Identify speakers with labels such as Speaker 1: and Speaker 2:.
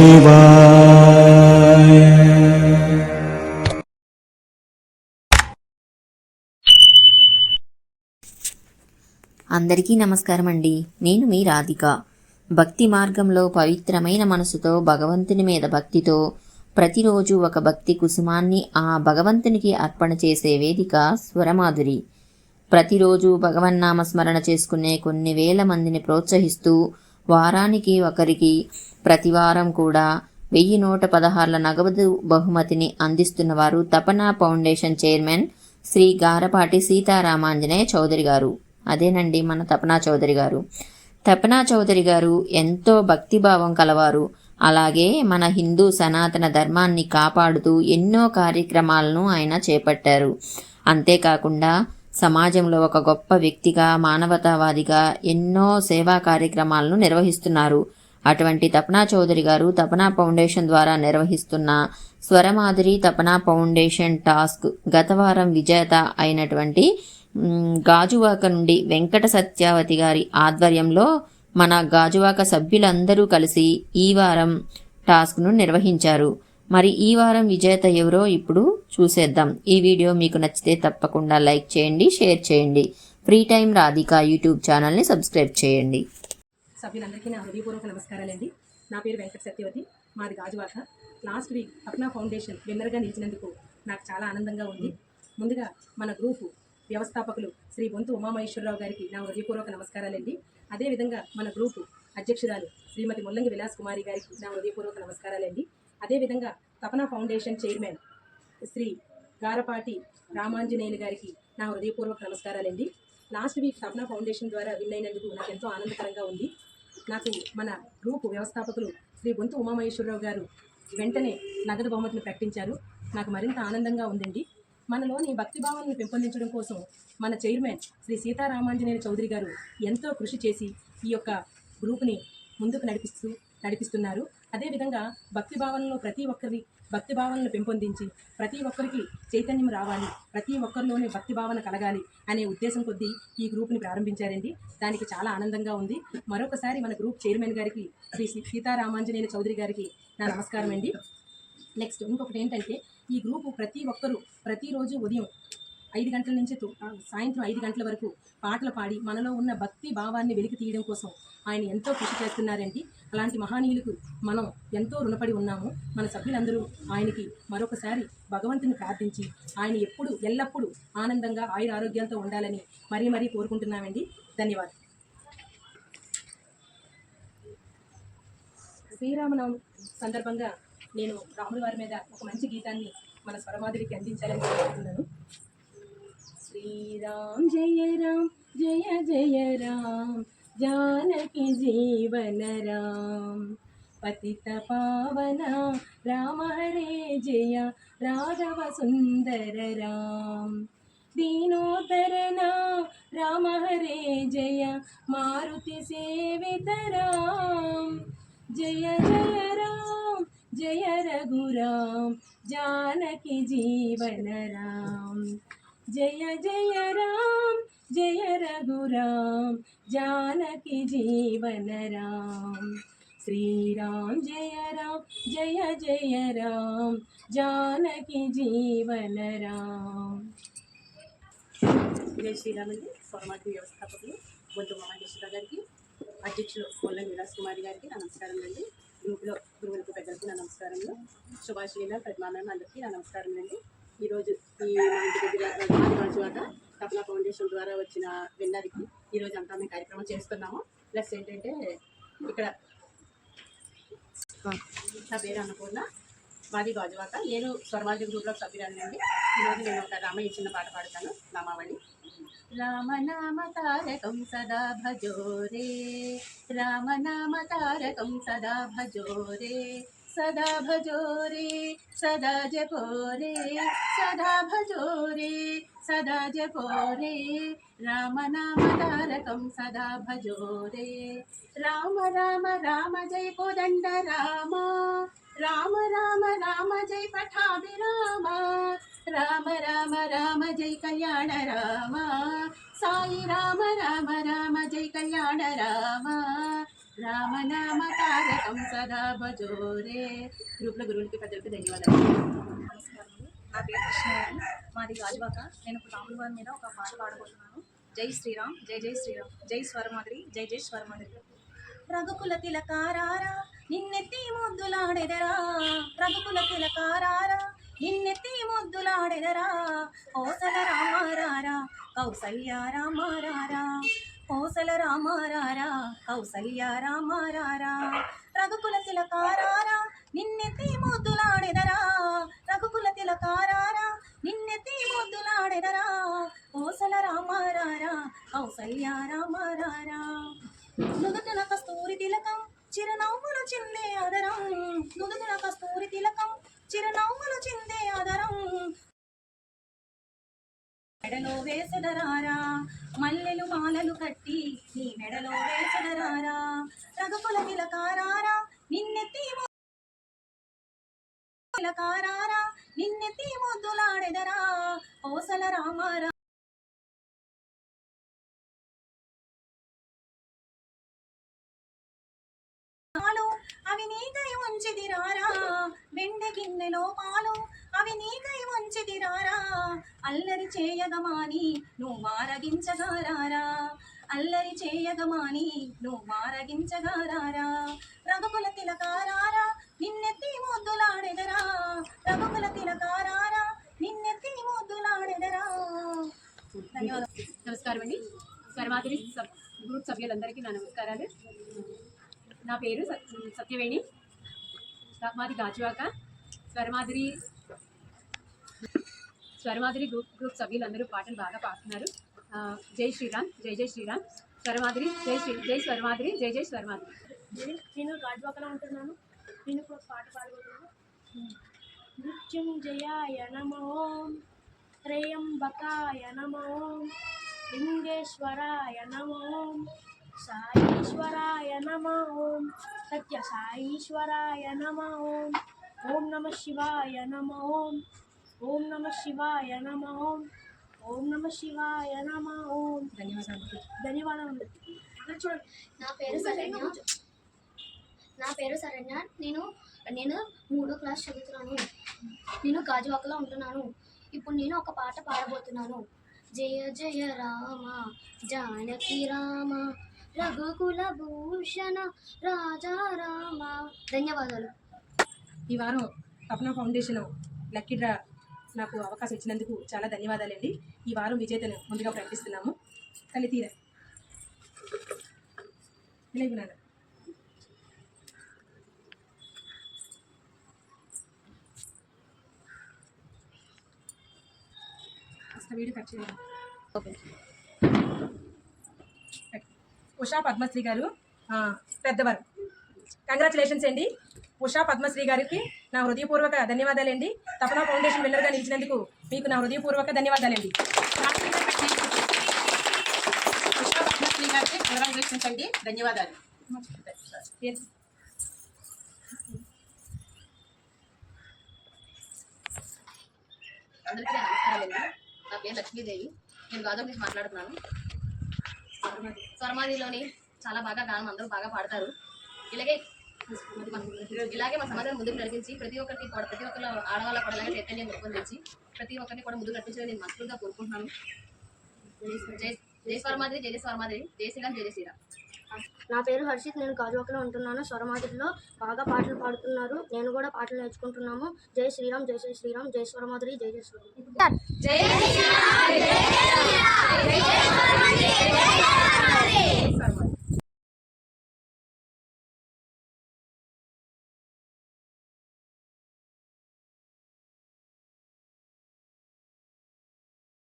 Speaker 1: శివాయ.
Speaker 2: అందరికీ నమస్కారం అండి. నేను మీ రాధిక. భక్తి మార్గంలో పవిత్రమైన మనసుతో భగవంతుని మీద భక్తితో ప్రతిరోజు ఒక భక్తి కుసుమాన్ని ఆ భగవంతునికి అర్పణ చేసే వేదిక స్వరమాధురి. ప్రతిరోజు భగవన్నామ స్మరణ చేసుకునే కొన్ని వేల మందిని ప్రోత్సహిస్తూ వారానికి ఒకరికి ప్రతివారం కూడా 1116 నగదు బహుమతిని అందిస్తున్నవారు తపన ఫౌండేషన్ చైర్మన్ శ్రీ గారపాటి సీతారామాంజనేయ చౌదరి గారు. అదేనండి మన తపనా చౌదరి గారు. తపనా చౌదరి గారు ఎంతో భక్తిభావం కలవారు. అలాగే మన హిందూ సనాతన ధర్మాన్ని కాపాడుతూ ఎన్నో కార్యక్రమాలను ఆయన చేపట్టారు. అంతేకాకుండా సమాజంలో ఒక గొప్ప వ్యక్తిగా మానవతావాదిగా ఎన్నో సేవా కార్యక్రమాలను నిర్వహిస్తున్నారు. అటువంటి తపనా చౌదరి గారు తపనా ఫౌండేషన్ ద్వారా నిర్వహిస్తున్న స్వరమాధురి తపనా ఫౌండేషన్ టాస్క్ గత వారం విజేత అయినటువంటి గాజువాక నుండి వెంకట సత్యావతి గారి ఆధ్వర్యంలో మన గాజువాక సభ్యులందరూ కలిసి ఈ వారం టాస్క్ను నిర్వహించారు. మరి ఈ వారం విజేత ఎవరో ఇప్పుడు చూసేద్దాం. ఈ వీడియో మీకు నచ్చితే తప్పకుండా లైక్ చేయండి, షేర్ చేయండి. ఫ్రీ టైం రాధిక యూట్యూబ్ ఛానల్ని సబ్స్క్రైబ్ చేయండి.
Speaker 3: సభ్యులందరికీ నా హృదయపూర్వక నమస్కారాలండి. నా పేరు వెంకట సత్యవతి, మాది గాజువాక. లాస్ట్ వీక్ తపనా ఫౌండేషన్ విన్నర్గా నిలిచినందుకు నాకు చాలా ఆనందంగా ఉంది. ముందుగా మన గ్రూపు వ్యవస్థాపకులు శ్రీ బొంతు ఉమామహేశ్వరరావు గారికి నా హృదయపూర్వక నమస్కారాలండి. అదేవిధంగా మన గ్రూపు అధ్యక్షురాలు శ్రీమతి ముల్లంగి విలాస్ కుమారి గారికి నా హృదయపూర్వక నమస్కారాలండి. అదేవిధంగా తపనా ఫౌండేషన్ చైర్మన్ శ్రీ గారపాటి రామాంజనేయులు గారికి నా హృదయపూర్వక నమస్కారాలండి. లాస్ట్ వీక్ తపనా ఫౌండేషన్ ద్వారా విన్ అయినందుకు నాకు ఎంతో ఆనందకరంగా ఉంది. నాకు మన గ్రూపు వ్యవస్థాపకులు శ్రీ బొంతు ఉమామహేశ్వరరావు గారు వెంటనే నగదు బహుమతిని ప్రకటించారు. నాకు మరింత ఆనందంగా ఉందండి. మనలోని భక్తిభావాలను పెంపొందించడం కోసం మన చైర్మన్ శ్రీ సీతారామాంజనేయ చౌదరి గారు ఎంతో కృషి చేసి ఈ యొక్క గ్రూప్ని ముందుకు నడిపిస్తున్నారు. అదేవిధంగా భక్తిభావనలో ప్రతి ఒక్కరి భక్తిభావనను పెంపొందించి ప్రతి ఒక్కరికి చైతన్యం రావాలి, ప్రతి ఒక్కరిలోనే భక్తిభావన కలగాలి అనే ఉద్దేశం కొద్దీ ఈ గ్రూప్ని ప్రారంభించారండి. దానికి చాలా ఆనందంగా ఉంది. మరొకసారి మన గ్రూప్ చైర్మన్ గారికి శ్రీ సీతారామాంజనేయ చౌదరి గారికి నా నమస్కారం అండి. నెక్స్ట్ ఇంకొకటి ఏంటంటే, ఈ గ్రూపు ప్రతి ఒక్కరూ ప్రతిరోజు ఉదయం 5 గంటల నుంచి సాయంత్రం 5 గంటల వరకు పాటలు పాడి మనలో ఉన్న భక్తి భావాన్ని వెలికి తీయడం కోసం ఆయన ఎంతో కృషి చేస్తున్నారండి. అలాంటి మహనీయులకు మనం ఎంతో రుణపడి ఉన్నాము. మన సభ్యులందరూ ఆయనకి మరొకసారి భగవంతుని ప్రార్థించి ఆయన ఎల్లప్పుడూ ఆనందంగా ఆయుర ఆరోగ్యాలతో ఉండాలని మరీ కోరుకుంటున్నామండి. ధన్యవాదాలు. శ్రీరామనవమి సందర్భంగా నేను రాముడి వారి మీద ఒక మంచి గీతాన్ని మన స్వరమాధురికి అందించాలని కోరుకుంటున్నాను. శ్రీరామ్ జయ రామ్ జయ జయ రామ్ జానకి జీవన రామ్ పతిత పావన రామ హరే జయ రాఘవ సుందర రామ్ దీనోద్ధరణ రామ హరే జయ మారుతి సేవిత రామ్ జయ జయ రామ్ జయ రఘురామ్ జానకి జీవన రామ్ జయ జయ రామ్ జయ రఘురామ్ జానకి జీవన రామ్ శ్రీరామ్ జయ రామ్ జయ జయ రామ్ జానకి జీవన రామ్. జై శ్రీరామండి. స్వరమాధురి వ్యవస్థాపకులు బొంతు ఉమామహేశ్వర గారికి, అధ్యక్షులు ముల్లంగి విలాస్ కుమారి గారికి నా నమస్కారం అండి. గ్రూప్లో గురువులకు పెద్దలకు నా నమస్కారములు. శుభాశ్రీల ప్రతిమానం అందరికీ నా నమస్కారం అండి. ఈరోజు ఈ మా ఇంటి దగ్గర గాజువాక తపనా ఫౌండేషన్ ద్వారా వచ్చిన విన్నర్కి ఈరోజు అంతా మేము కార్యక్రమం చేస్తున్నాము. ప్లస్ ఏంటంటే ఇక్కడ నా పేరు అన్నపూర్ణ, మాది గాజువాక. నేను స్వరమాధురి గ్రూప్లో సభ్యురాలండి. ఈరోజు నేను ఒక రామయ్య చిన్న పాట పాడతాను. నామావళి. రామనామ తారకం సదా భజోరే, రామనామ తారకం సదా భజోరే, సదా భజోరే సదా జపోరే, సదా భజోరే సదా జపోరే, రామనామ తారకం సదా భజోరే. రామ రామ రామ జయ కోదండ రామ, రామ రామ రామ జయ పఠాభిరామ, రామ రామ రామ జయ కళ్యాణ రామ, సాయి రామ రామ రామ జయ కళ్యాణ రామ, రామనామ తారకం సదా భజోరే. గ్రూప్లో గురువులకి పెద్దలకి ధన్యవాదాలు.
Speaker 1: నమస్కారం అండి. నా పేరు కృష్ణవేణి, మాది గాజువాక. నేను ఇప్పుడు రాముల వారి మీద ఒక పాట పాడబోతున్నాను. జై శ్రీరామ్, జై జై శ్రీరామ్, జై స్వరమాదిరి, జై జై స్వరమాదిరి. రఘుకుల తిలకారారా నిన్నెత్తి ముద్దులాడెదరా, రఘుకుల తిలకారారా నిన్నెత్తి ముద్దులాడెదరా, కోసల రామారారా కౌసల్య రామారారా, కోసల రామారారా కౌసల్య రామారారా, రఘుకుల తిలకారారా నిన్నెత్తి ముద్దులాడెదరా, రఘుకుల తిలకారారా నిన్నెత్తి ముద్దులాడెదరా, కోసల రామారారా కౌసల్య రామారారా, నుదుటిన కస్తూరి తిలకం చిరునవ్వులు చిందే ఆదరం, నుదుటిన కస్తూరి తిలకం చిరునవ్వులు చిందే ఆదరం, మెడలో వేసెదరారా మల్లెలు మాలలు కట్టి నీ మెడలో వేసెదరారా, రఘుకుల తిలకారారా నిన్నెత్తి తిలకారారా నిన్నెత్తి ముద్దులాడెదరా, కోసల రామారా అవి నీకై ఉంచిదిరారా, వెండి గిన్నెలో పాలు అవి నీకై ఉంచిదిరారా, అల్లరి చేయగమాని నువ్వు ఆరగించగారారా, అల్లరి చేయగమాని నువ్వు ఆరగించగారారా, రఘుకుల తిలకారారా నిన్నెత్తి ముద్దులాడెదరా, రఘుకుల తిలకారారా నిన్నెత్తి ముద్దులాడెదరా. ధన్యవాదాలు.
Speaker 3: నమస్కారం అండి. స్వరమాదిరి గ్రూప్ సభ్యులందరికీ నా నమస్కారాలు. నా పేరు సత్యవేణి, మాది గాజువాక. స్వరమాదిరి గ్రూప్ సభ్యులందరూ పాటలు బాగా పాడుతున్నారు. జై శ్రీరామ్, జై జై శ్రీరామ్, స్వరమాదిరి జై స్వరమాదిరి, జై జై స్వరమాదిరి.
Speaker 1: నేను గాజువాకలో ఉంటున్నాను. నేను ఇప్పుడు పాట పాడబోతున్నాను. మృత్యుంజయాయ నమో, త్రయంబకాయ నమో, లింగేశ్వరాయ నమో, సాయీశ్వరాయ నమో, సత్య సాయీశ్వరాయ నమో, ఓం నమ శివాయ నమో, ఓం నమ శివాయ నమో, ఓం నమ శివాయ నమో. ధన్యవాదాలు. చూడండి,
Speaker 4: నా పేరు శరణ్య. నేను 3వ క్లాస్ చదువుతున్నాను. నేను గాజువాకలో ఉంటున్నాను. ఇప్పుడు నేను ఒక పాట పాడబోతున్నాను. జయ జయ రామ జానకి రామ రఘుకుల భూషణ రాజా రామ. ధన్యవాదాలు.
Speaker 3: ఈ వారం తపన ఫౌండేషన్ లక్కీ డ్రా నాకు అవకాశం ఇచ్చినందుకు చాలా ధన్యవాదాలండి. ఈ వారం విజేతను ముందుగా ప్రకటిస్తున్నాము. కలితీర వినయ్ వీడియో కట్ చేయాలి. ఉషా పద్మశ్రీ గారు పెద్దవారు. కంగ్రాచులేషన్స్ అండి. ఉషా పద్మశ్రీ గారికి నా హృదయపూర్వక ధన్యవాదాలండి. తపన ఫౌండేషన్ విన్నర్గా నిలిచినందుకు మీకు నా హృదయపూర్వక ధన్యవాదాలండి. ఉషా పద్మశ్రీ గారికి కంగ్రాచులేషన్స్ అండి. ధన్యవాదాలు.
Speaker 5: అందరికీ నమస్కారాలండి. నా పేరు లక్ష్మీదేవి. నేను గాజువాక నుంచి మాట్లాడుతున్నాను. స్వరమాదిలోని చాలా బాగా గానం అందరూ బాగా పాడతారు. ఇలాగే మన సమాజాన్ని ముందుకు నడిపించి ప్రతి ఒక్కరు ఆడవాళ్ళ కూడా ఇలాగే చైతన్యం రూపొందించి ప్రతి ఒక్కరిని కూడా ముందుకు నడిపించాలని నేను మనస్ఫూర్తిగా కోరుకుంటున్నాను. జై స్వరమాదిరి, జై జై స్వరమాదిరి, జై శ్రీరామ్, జై జై శ్రీరామ్.
Speaker 4: నా పేరు హర్షిత్. నేను గాజువాకలో ఉంటున్నాను. స్వరమాదిరిలో బాగా పాటలు పాడుతున్నారు. నేను కూడా పాటలు నేర్చుకుంటున్నాము. జై శ్రీరామ్, జై జై శ్రీరామ్, జై స్వరమాదిరి, జై జై శ్రీరామ్.